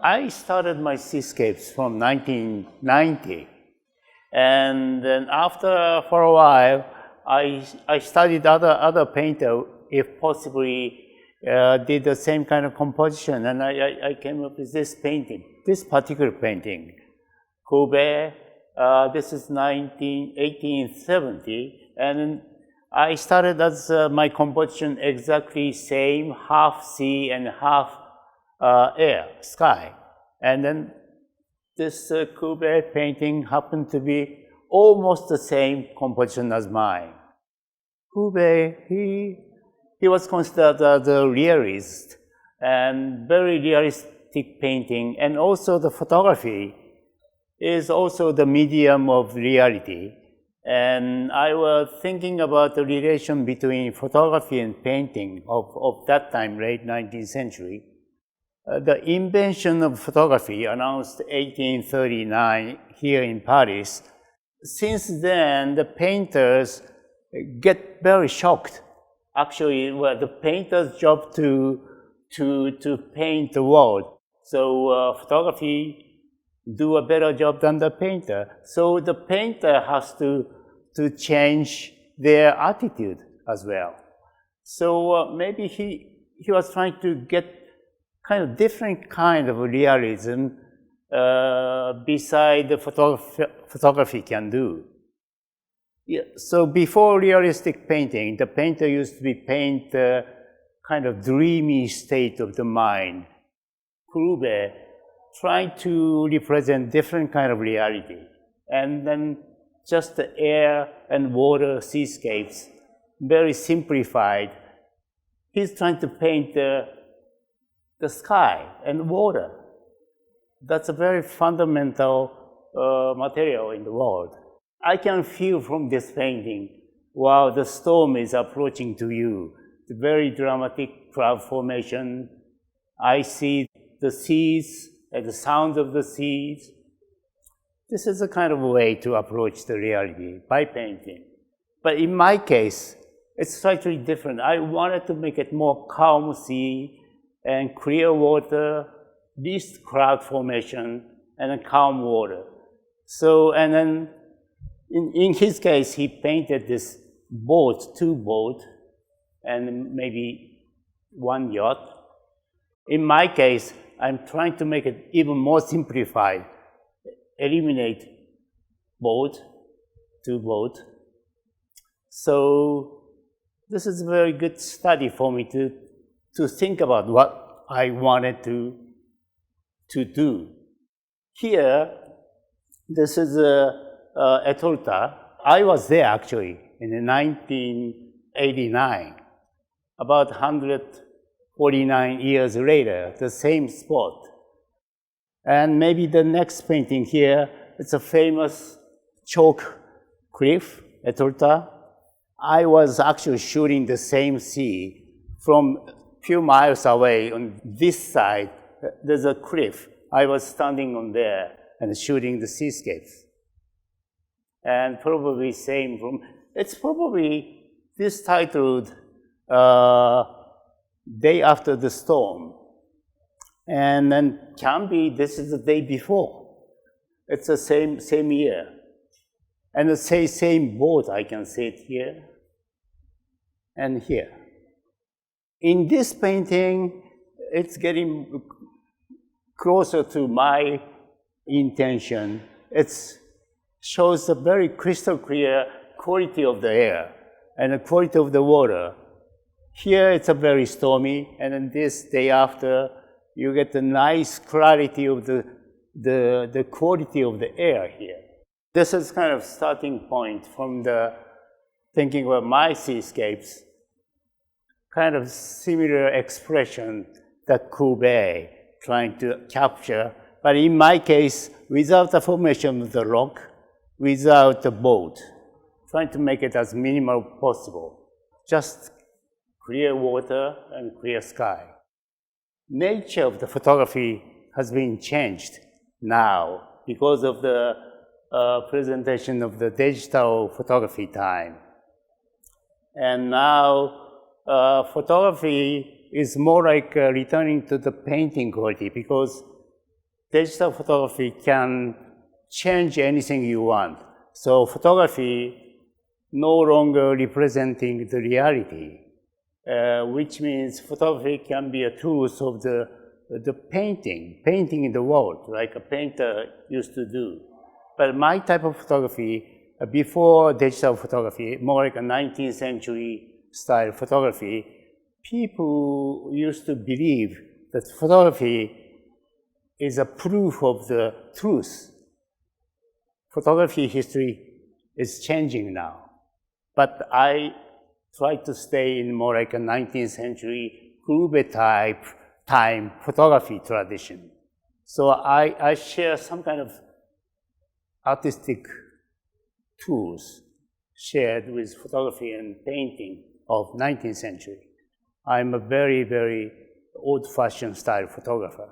I started my seascapes from 1990. And then after, for a while, I studied other painter, if possibly did the same kind of composition, and I came up with this painting, this particular painting. Courbet, this is 1870, and I started as my composition exactly same, half sea and half air, sky. And then this Courbet painting happened to be almost the same composition as mine. Courbet, he was considered as a realist and very realistic painting, and also the photography is also the medium of reality. And I was thinking about the relation between photography and painting of that time, late 19th century. The invention of photography announced 1839 here in Paris. Since then, the painters get very shocked. Actually, it was the painter's job to paint the world. So photography do a better job than the painter. So the painter has to change their attitude as well. So maybe he was trying to get kind of different kind of realism beside the photography can do. Yeah, so before realistic painting, the painter used to be paint kind of dreamy state of the mind. Courbet tried to represent different kind of reality, and then just the air and water seascapes, very simplified. He's trying to paint the sky and water. That's a very fundamental material in the world. I can feel from this painting, while the storm is approaching to you, the very dramatic cloud formation. I see the seas and the sound of the seas. This is a kind of way to approach the reality by painting. But in my case, it's slightly different. I wanted to make it more calm sea and clear water, least cloud formation, and a calm water. So, and then in his case, he painted this boat, two boats, and maybe one yacht. In my case, I'm trying to make it even more simplified, eliminate boat, two boats. So this is a very good study for me to think about what I wanted to do. Here, this is Etolta. I was there actually in 1989, about 149 years later, the same spot. And maybe the next painting here, it's a famous chalk cliff, Etolta. I was actually shooting the same sea from a few miles away on this side. There's a cliff. I was standing on there and shooting the seascapes. And probably same from, it's probably this titled Day After the Storm. And then can be, this is the day before. It's the same year. And the same boat, I can see it here and here. In this painting, it's getting closer to my intention. It shows a very crystal clear quality of the air and the quality of the water. Here it's a very stormy, and then this day after, you get the nice clarity of the quality of the air here. This is kind of starting point from the thinking about my seascapes, kind of similar expression that Courbet trying to capture, but in my case, without the formation of the rock, without the boat, trying to make it as minimal possible, just clear water and clear sky. Nature of the photography has been changed now because of the presentation of the digital photography time. And now photography is more like returning to the painting quality, because digital photography can change anything you want. So photography no longer representing the reality, which means photography can be a tool of the painting in the world, like a painter used to do. But my type of photography, before digital photography, more like a 19th century style photography, people used to believe that photography is a proof of the truth. Photography history is changing now. But I try to stay in more like a 19th century Courbet type time photography tradition. So I share some kind of artistic tools shared with photography and painting of 19th century. I'm a very, very old-fashioned style photographer.